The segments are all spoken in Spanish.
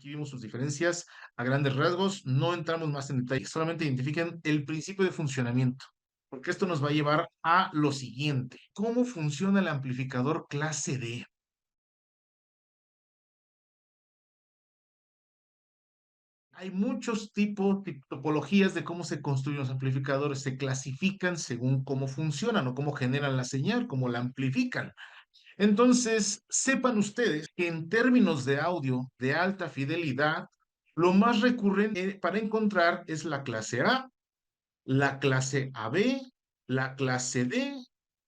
Aquí vimos sus diferencias a grandes rasgos, no entramos más en detalle, solamente identifiquen el principio de funcionamiento, porque esto nos va a llevar a lo siguiente. ¿Cómo funciona el amplificador clase D? Hay muchos topologías de cómo se construyen los amplificadores, se clasifican según cómo funcionan o cómo generan la señal, cómo la amplifican. Entonces, sepan ustedes que en términos de audio de alta fidelidad, lo más recurrente para encontrar es la clase A, la clase AB, la clase D,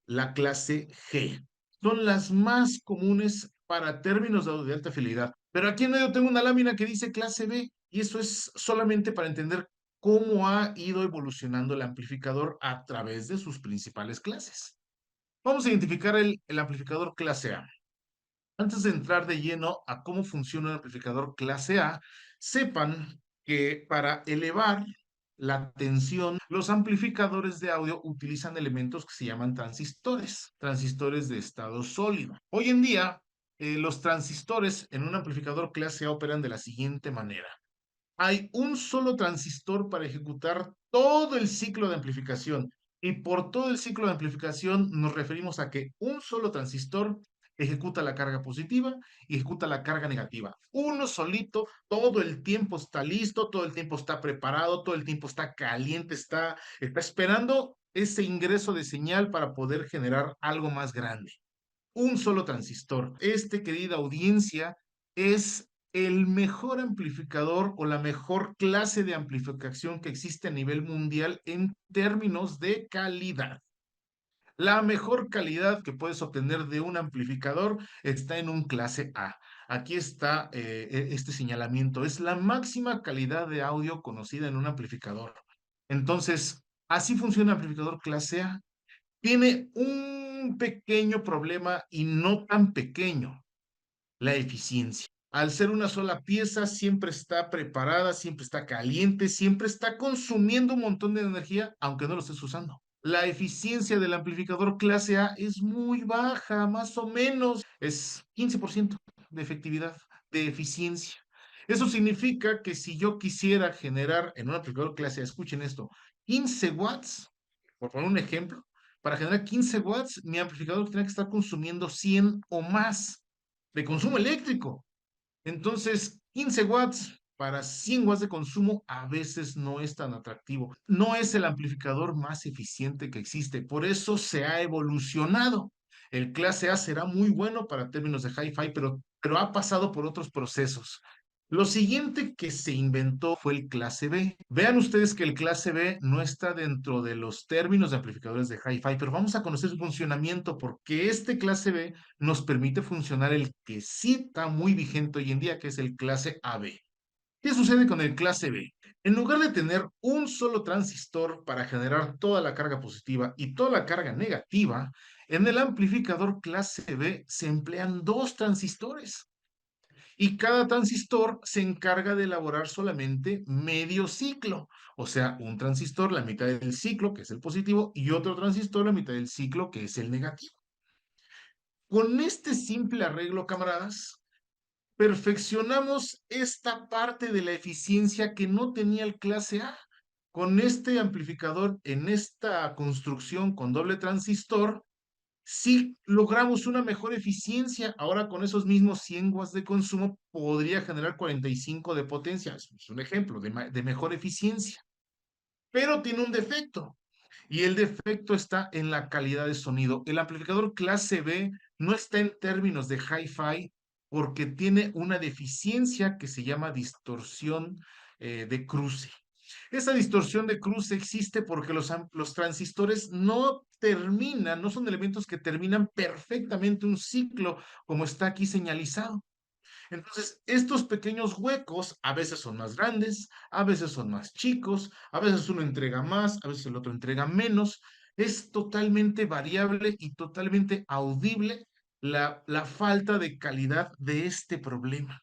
la clase G. Son las más comunes para términos de audio de alta fidelidad. Pero aquí en medio tengo una lámina que dice clase B y eso es solamente para entender cómo ha ido evolucionando el amplificador a través de sus principales clases. Vamos a identificar el amplificador clase A. Antes de entrar de lleno a cómo funciona un amplificador clase A, sepan que para elevar la tensión, los amplificadores de audio utilizan elementos que se llaman transistores de estado sólido. Hoy en día, los transistores en un amplificador clase A operan de la siguiente manera. Hay un solo transistor para ejecutar todo el ciclo de amplificación. Y por todo el ciclo de amplificación nos referimos a que un solo transistor ejecuta la carga positiva y ejecuta la carga negativa. Uno solito, todo el tiempo está listo, todo el tiempo está preparado, todo el tiempo está caliente, está esperando ese ingreso de señal para poder generar algo más grande. Un solo transistor. Querida audiencia, es el mejor amplificador o la mejor clase de amplificación que existe a nivel mundial en términos de calidad. La mejor calidad que puedes obtener de un amplificador está en un clase A. Aquí está este señalamiento. Es la máxima calidad de audio conocida en un amplificador. Entonces, así funciona el amplificador clase A. Tiene un pequeño problema y no tan pequeño, la eficiencia. Al ser una sola pieza, siempre está preparada, siempre está caliente, siempre está consumiendo un montón de energía, aunque no lo estés usando. La eficiencia del amplificador clase A es muy baja, más o menos, es 15% de efectividad, de eficiencia. Eso significa que si yo quisiera generar en un amplificador clase A, escuchen esto, 15 watts, por poner un ejemplo, para generar 15 watts, mi amplificador tiene que estar consumiendo 100 o más de consumo eléctrico. Entonces, 15 watts para 100 watts de consumo a veces no es tan atractivo. No es el amplificador más eficiente que existe. Por eso se ha evolucionado. El clase A será muy bueno para términos de hi-fi, pero ha pasado por otros procesos. Lo siguiente que se inventó fue el clase B. Vean ustedes que el clase B no está dentro de los términos de amplificadores de hi-fi, pero vamos a conocer su funcionamiento porque este clase B nos permite funcionar el que sí está muy vigente hoy en día, que es el clase AB. ¿Qué sucede con el clase B? En lugar de tener un solo transistor para generar toda la carga positiva y toda la carga negativa, en el amplificador clase B se emplean dos transistores y cada transistor se encarga de elaborar solamente medio ciclo, o sea, un transistor la mitad del ciclo, que es el positivo, y otro transistor la mitad del ciclo, que es el negativo. Con este simple arreglo, camaradas, perfeccionamos esta parte de la eficiencia que no tenía el clase A. Con este amplificador, en esta construcción con doble transistor, sí logramos una mejor eficiencia. Ahora con esos mismos 100 watts de consumo podría generar 45 de potencia. Es un ejemplo de mejor eficiencia. Pero tiene un defecto. Y el defecto está en la calidad de sonido. El amplificador clase B no está en términos de hi-fi porque tiene una deficiencia que se llama distorsión de cruce. Esa distorsión de cruce existe porque los transistores no terminan, no son elementos que terminan perfectamente un ciclo como está aquí señalizado. Entonces, estos pequeños huecos a veces son más grandes, a veces son más chicos, a veces uno entrega más, a veces el otro entrega menos. Es totalmente variable y totalmente audible la falta de calidad de este problema.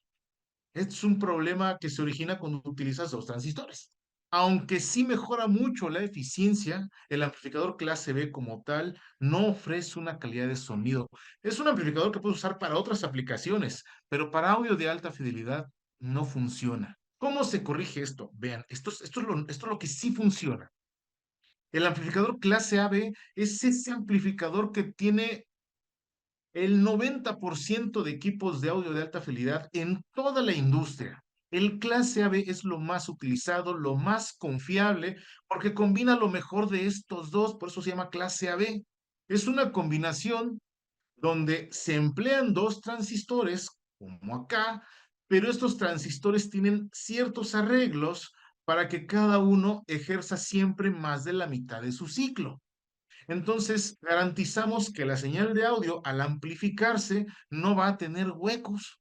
Es un problema que se origina cuando utilizas dos transistores. Aunque sí mejora mucho la eficiencia, el amplificador clase B como tal no ofrece una calidad de sonido. Es un amplificador que puedes usar para otras aplicaciones, pero para audio de alta fidelidad no funciona. ¿Cómo se corrige esto? Vean, esto es lo que sí funciona. El amplificador clase AB es ese amplificador que tiene el 90% de equipos de audio de alta fidelidad en toda la industria. El clase AB es lo más utilizado, lo más confiable, porque combina lo mejor de estos dos, por eso se llama clase AB. Es una combinación donde se emplean dos transistores, como acá, pero estos transistores tienen ciertos arreglos para que cada uno ejerza siempre más de la mitad de su ciclo. Entonces, garantizamos que la señal de audio, al amplificarse, no va a tener huecos.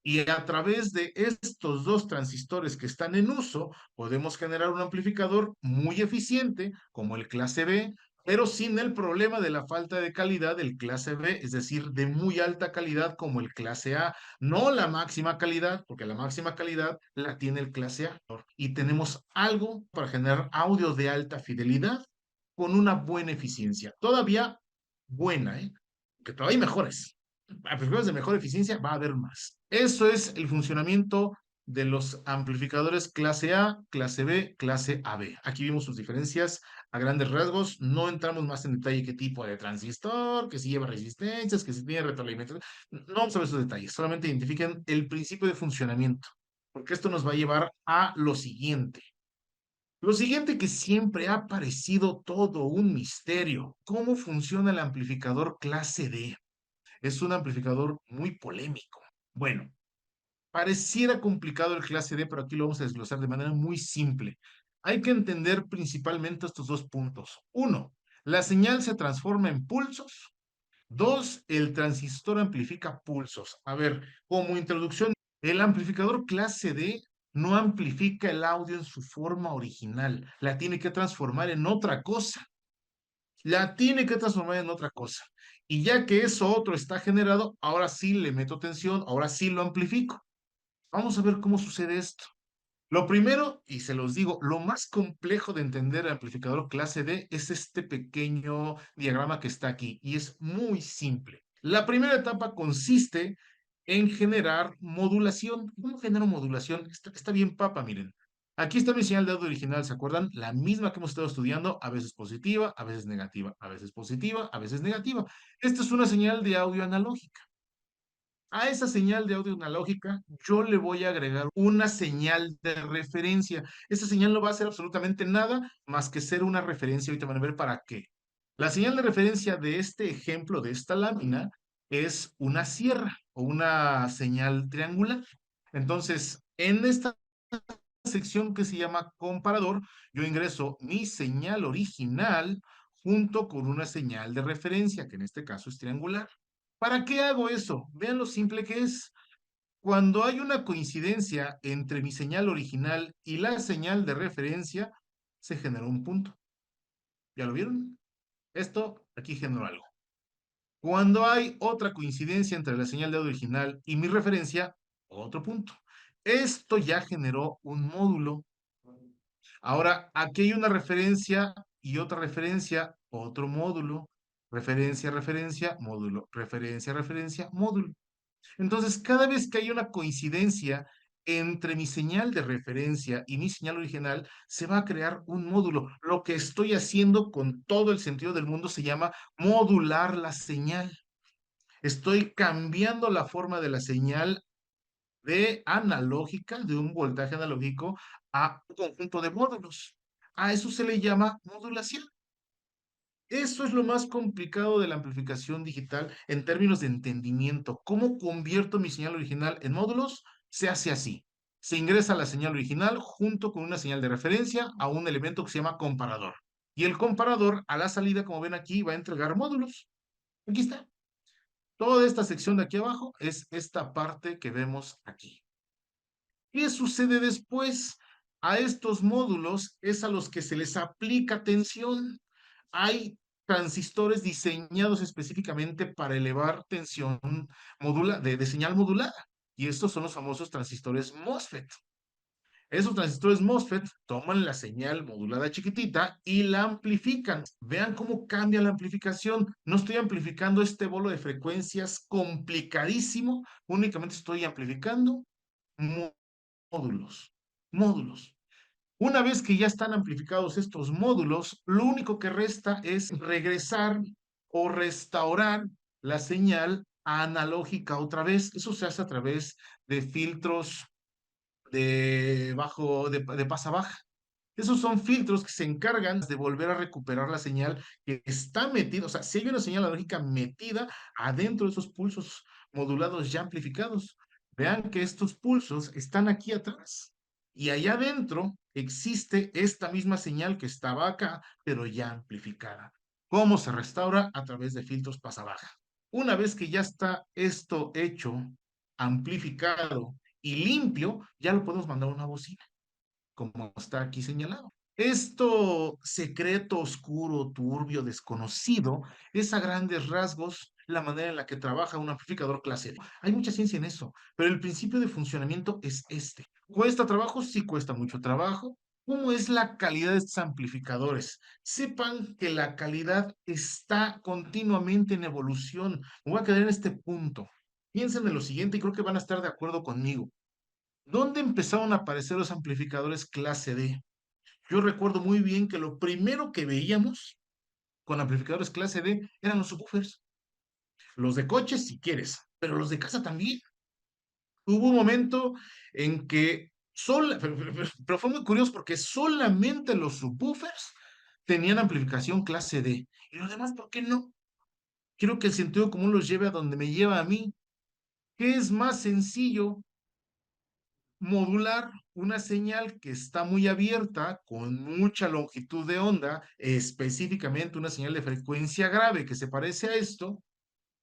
Y a través de estos dos transistores que están en uso, podemos generar un amplificador muy eficiente, como el clase B, pero sin el problema de la falta de calidad del clase B, es decir, de muy alta calidad como el clase A. No la máxima calidad, porque la máxima calidad la tiene el clase A. Y tenemos algo para generar audio de alta fidelidad con una buena eficiencia. Todavía buena, ¿eh? Que todavía hay mejores. Amplificadores de mejor eficiencia va a haber más. Eso es el funcionamiento de los amplificadores clase A, clase B, clase AB. Aquí vimos sus diferencias a grandes rasgos. No entramos más en detalle qué tipo de transistor, que si lleva resistencias, que si tiene retroalimentación. No vamos a ver esos detalles. Solamente identifiquen el principio de funcionamiento, porque esto nos va a llevar a lo siguiente. Lo siguiente que siempre ha parecido todo un misterio. ¿Cómo funciona el amplificador clase D? Es un amplificador muy polémico. Bueno, pareciera complicado el clase D, pero aquí lo vamos a desglosar de manera muy simple. Hay que entender principalmente estos dos puntos. Uno, la señal se transforma en pulsos. Dos, el transistor amplifica pulsos. A ver, como introducción, el amplificador clase D no amplifica el audio en su forma original, la tiene que transformar en otra cosa. La tiene que transformar en otra cosa. Y ya que eso otro está generado, ahora sí le meto tensión, ahora sí lo amplifico. Vamos a ver cómo sucede esto. Lo primero, y se los digo, lo más complejo de entender el amplificador clase D es este pequeño diagrama que está aquí, y es muy simple. La primera etapa consiste en generar modulación. ¿Cómo genero modulación? Está bien papa, miren. Aquí está mi señal de audio original, ¿se acuerdan? La misma que hemos estado estudiando, a veces positiva, a veces negativa, a veces positiva, a veces negativa. Esta es una señal de audio analógica. A esa señal de audio analógica, yo le voy a agregar una señal de referencia. Esa señal no va a hacer absolutamente nada más que ser una referencia. Ahorita van a ver para qué. La señal de referencia de este ejemplo, de esta lámina, es una sierra o una señal triangular. Entonces, en esta sección que se llama comparador, yo ingreso mi señal original junto con una señal de referencia, que en este caso es triangular. ¿Para qué hago eso? Vean lo simple que es. Cuando hay una coincidencia entre mi señal original y la señal de referencia, se genera un punto. ¿Ya lo vieron? Esto aquí generó algo. Cuando hay otra coincidencia entre la señal de audio original y mi referencia, otro punto. Esto ya generó un módulo. Ahora, aquí hay una referencia y otra referencia, otro módulo. Referencia, referencia, módulo. Referencia, referencia, módulo. Entonces, cada vez que hay una coincidencia entre mi señal de referencia y mi señal original, se va a crear un módulo. Lo que estoy haciendo con todo el sentido del mundo se llama modular la señal. Estoy cambiando la forma de la señal de analógica, de un voltaje analógico, a un conjunto de módulos. A eso se le llama modulación. Eso es lo más complicado de la amplificación digital en términos de entendimiento. ¿Cómo convierto mi señal original en módulos? Se hace así. Se ingresa la señal original junto con una señal de referencia a un elemento que se llama comparador. Y el comparador a la salida, como ven aquí, va a entregar módulos. Aquí está. Toda esta sección de aquí abajo es esta parte que vemos aquí. ¿Qué sucede después? A estos módulos es a los que se les aplica tensión. Hay transistores diseñados específicamente para elevar tensión de señal modulada. Y estos son los famosos transistores MOSFET. Esos transistores MOSFET toman la señal modulada chiquitita y la amplifican. Vean cómo cambia la amplificación. No estoy amplificando este bolo de frecuencias complicadísimo, únicamente estoy amplificando módulos, módulos. Una vez que ya están amplificados estos módulos, lo único que resta es regresar o restaurar la señal analógica otra vez. Eso se hace a través de filtros de pasa baja. Esos son filtros que se encargan de volver a recuperar la señal que está metida, o sea, si hay una señal analógica metida adentro de esos pulsos modulados ya amplificados. Vean que estos pulsos están aquí atrás y allá adentro existe esta misma señal que estaba acá, pero ya amplificada. ¿Cómo se restaura? A través de filtros pasa baja. Una vez que ya está esto hecho, amplificado y limpio, ya lo podemos mandar a una bocina como está aquí señalado. Esto secreto, oscuro, turbio, desconocido, es a grandes rasgos la manera en la que trabaja un amplificador clase D. Hay mucha ciencia en eso, pero el principio de funcionamiento es este. ¿Cuesta trabajo? Sí, cuesta mucho trabajo. ¿Cómo es la calidad de estos amplificadores? Sepan que la calidad está continuamente en evolución. Me voy a quedar en este punto. Piensen en lo siguiente y creo que van a estar de acuerdo conmigo. ¿Dónde empezaron a aparecer los amplificadores clase D? Yo recuerdo muy bien que lo primero que veíamos con amplificadores clase D eran los subwoofers. Los de coches, si quieres, pero los de casa también. Hubo un momento en que pero fue muy curioso porque solamente los subwoofers tenían amplificación clase D. Y los demás, ¿por qué no? Quiero que el sentido común los lleve a donde me lleva a mí. ¿Qué es más sencillo modular una señal que está muy abierta, con mucha longitud de onda, específicamente una señal de frecuencia grave que se parece a esto,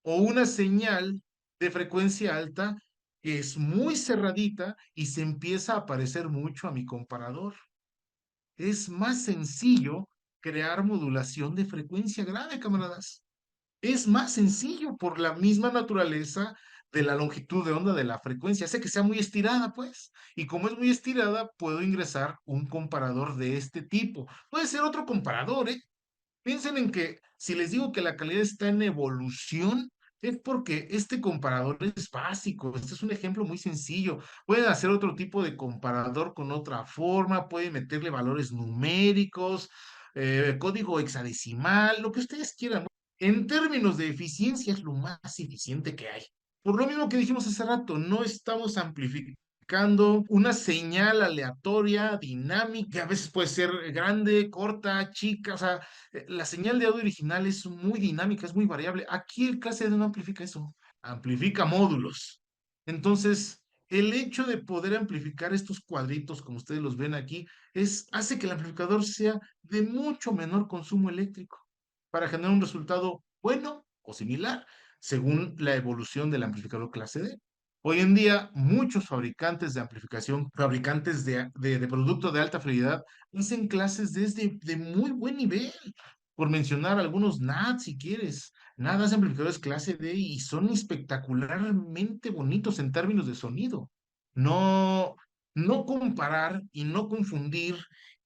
o una señal de frecuencia alta que es muy cerradita y se empieza a parecer mucho a mi comparador? Es más sencillo crear modulación de frecuencia grave, camaradas. Es más sencillo por la misma naturaleza de la longitud de onda de la frecuencia. Hace que sea muy estirada, pues. Y como es muy estirada, puedo ingresar un comparador de este tipo. Puede ser otro comparador, ¿eh? Piensen en que si les digo que la calidad está en evolución, es porque este comparador es básico. Este es un ejemplo muy sencillo. Pueden hacer otro tipo de comparador con otra forma, pueden meterle valores numéricos, código hexadecimal, lo que ustedes quieran. En términos de eficiencia, es lo más eficiente que hay. Por lo mismo que dijimos hace rato, no estamos amplificando una señal aleatoria, dinámica, que a veces puede ser grande, corta, chica, o sea, la señal de audio original es muy dinámica, es muy variable. Aquí el clase D no amplifica eso, amplifica módulos. Entonces, el hecho de poder amplificar estos cuadritos, como ustedes los ven aquí, hace que el amplificador sea de mucho menor consumo eléctrico para generar un resultado bueno o similar según la evolución del amplificador clase D. Hoy en día, muchos fabricantes de amplificación, fabricantes de productos de alta fidelidad, hacen clases desde de muy buen nivel. Por mencionar algunos NAD, si quieres. NAD hace amplificadores clase D y son espectacularmente bonitos en términos de sonido. No, no comparar y no confundir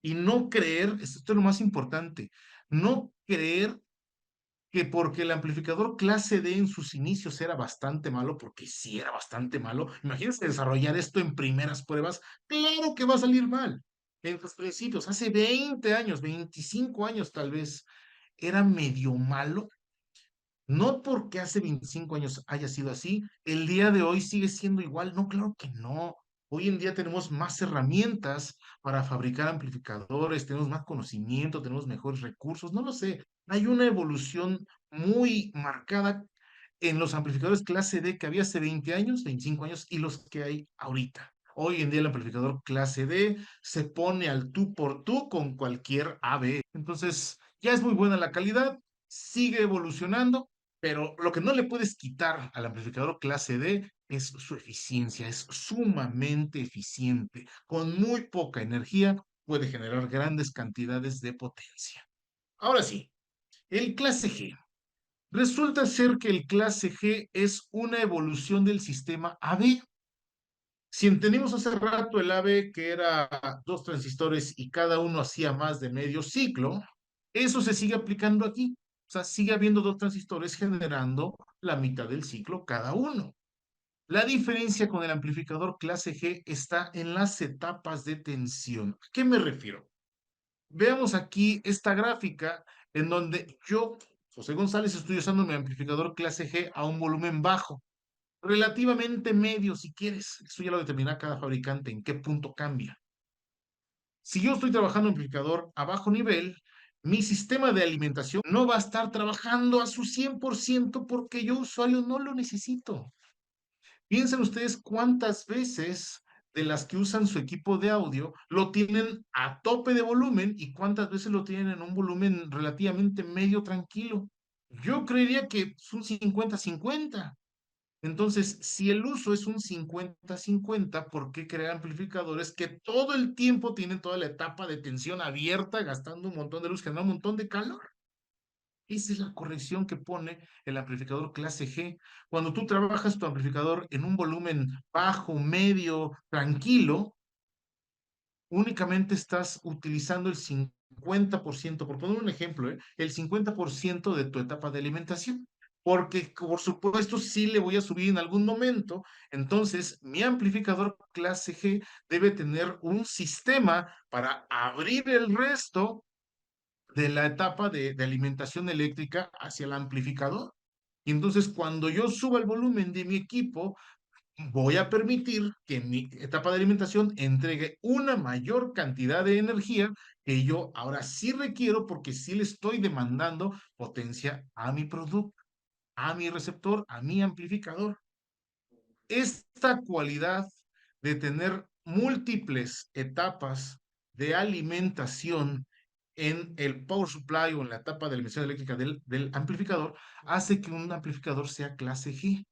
y no creer, esto es lo más importante, no creer que porque el amplificador clase D en sus inicios era bastante malo, porque sí era bastante malo, imagínense desarrollar esto en primeras pruebas, claro que va a salir mal. En sus principios, hace 20 años, 25 años tal vez, era medio malo, no porque hace 25 años haya sido así, el día de hoy sigue siendo igual. No, claro que no. Hoy en día tenemos más herramientas para fabricar amplificadores, tenemos más conocimiento, tenemos mejores recursos, no lo sé. Hay una evolución muy marcada en los amplificadores clase D que había hace 20 años, 25 años y los que hay ahorita. Hoy en día el amplificador clase D se pone al tú por tú con cualquier AB. Entonces, ya es muy buena la calidad, sigue evolucionando, pero lo que no le puedes quitar al amplificador clase D es su eficiencia, es sumamente eficiente. Con muy poca energía puede generar grandes cantidades de potencia. Ahora sí, el clase G. Resulta ser que el clase G es una evolución del sistema AB. Si entendimos hace rato el AB que era dos transistores y cada uno hacía más de medio ciclo, eso se sigue aplicando aquí. O sea, sigue habiendo dos transistores generando la mitad del ciclo cada uno. La diferencia con el amplificador clase G está en las etapas de tensión. ¿A qué me refiero? Veamos aquí esta gráfica en donde yo, José González, estoy usando mi amplificador clase G a un volumen bajo, relativamente medio si quieres. Eso ya lo determina cada fabricante en qué punto cambia. Si yo estoy trabajando en amplificador a bajo nivel, mi sistema de alimentación no va a estar trabajando a su 100% porque yo, usuario, no lo necesito. Piensen ustedes cuántas veces de las que usan su equipo de audio lo tienen a tope de volumen y cuántas veces lo tienen en un volumen relativamente medio tranquilo. Yo creería que es un 50-50. Entonces, si el uso es un 50-50, ¿por qué crear amplificadores que todo el tiempo tienen toda la etapa de tensión abierta, gastando un montón de luz, generando un montón de calor? Esa es la corrección que pone el amplificador clase G. Cuando tú trabajas tu amplificador en un volumen bajo, medio, tranquilo, únicamente estás utilizando el 50%, por poner un ejemplo, el 50% de tu etapa de alimentación. Porque, por supuesto, sí le voy a subir en algún momento. Entonces, mi amplificador clase G debe tener un sistema para abrir el resto de la etapa de alimentación eléctrica hacia el amplificador. Y entonces, cuando yo suba el volumen de mi equipo, voy a permitir que mi etapa de alimentación entregue una mayor cantidad de energía que yo ahora sí requiero porque sí le estoy demandando potencia a mi producto, a mi receptor, a mi amplificador. Esta cualidad de tener múltiples etapas de alimentación en el power supply o en la etapa de alimentación eléctrica del amplificador hace que un amplificador sea clase G.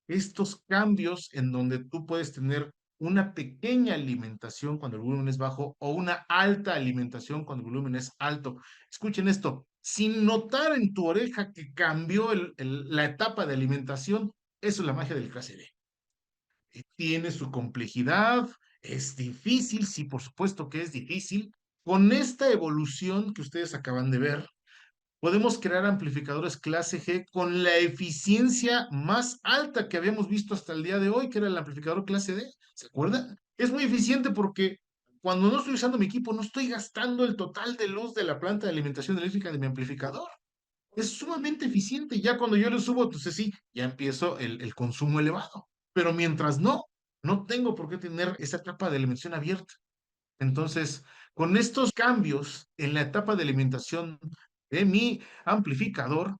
Estos cambios en donde tú puedes tener una pequeña alimentación cuando el volumen es bajo o una alta alimentación cuando el volumen es alto. Escuchen esto, sin notar en tu oreja que cambió la etapa de alimentación, eso es la magia del clase D. Tiene su complejidad, es difícil, sí, por supuesto que es difícil. Con esta evolución que ustedes acaban de ver, podemos crear amplificadores clase G con la eficiencia más alta que habíamos visto hasta el día de hoy, que era el amplificador clase D. ¿Se acuerdan? Es muy eficiente porque cuando no estoy usando mi equipo, no estoy gastando el total de luz de la planta de alimentación eléctrica de mi amplificador. Es sumamente eficiente. Ya cuando yo le subo, entonces sí, ya empiezo el consumo elevado. Pero mientras no, no tengo por qué tener esa capa de alimentación abierta. Entonces, con estos cambios en la etapa de alimentación de mi amplificador,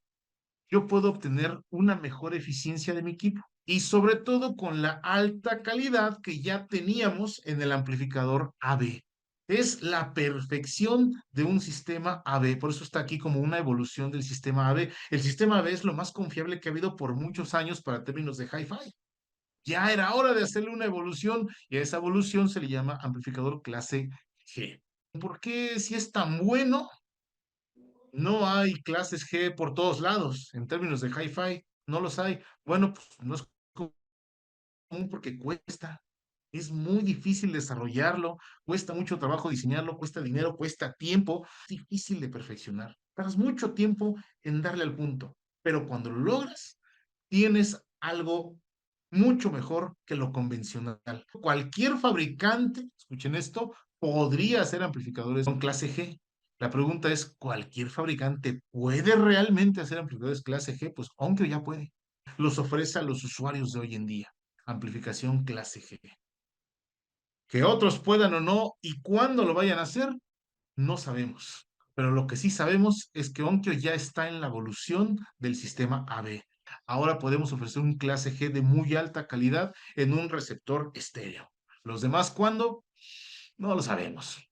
yo puedo obtener una mejor eficiencia de mi equipo y sobre todo con la alta calidad que ya teníamos en el amplificador AB. Es la perfección de un sistema AB, por eso está aquí como una evolución del sistema AB. El sistema AB es lo más confiable que ha habido por muchos años para términos de hi-fi. Ya era hora de hacerle una evolución y a esa evolución se le llama amplificador clase G. ¿Por qué si es tan bueno no hay clases G por todos lados en términos de hi-fi? No los hay. Bueno, pues no es común porque cuesta. Es muy difícil desarrollarlo, cuesta mucho trabajo diseñarlo, cuesta dinero, cuesta tiempo, es difícil de perfeccionar. Tardas mucho tiempo en darle al punto, pero cuando lo logras, tienes algo mucho mejor que lo convencional. Cualquier fabricante, escuchen esto, podría hacer amplificadores con clase G. La pregunta es, ¿cualquier fabricante puede realmente hacer amplificadores clase G? Pues aunque ya puede. Los ofrece a los usuarios de hoy en día. Amplificación clase G. Que otros puedan o no y cuándo lo vayan a hacer, no sabemos. Pero lo que sí sabemos es que Onkyo ya está en la evolución del sistema AB. Ahora podemos ofrecer un clase G de muy alta calidad en un receptor estéreo. Los demás, ¿cuándo? No lo sabemos.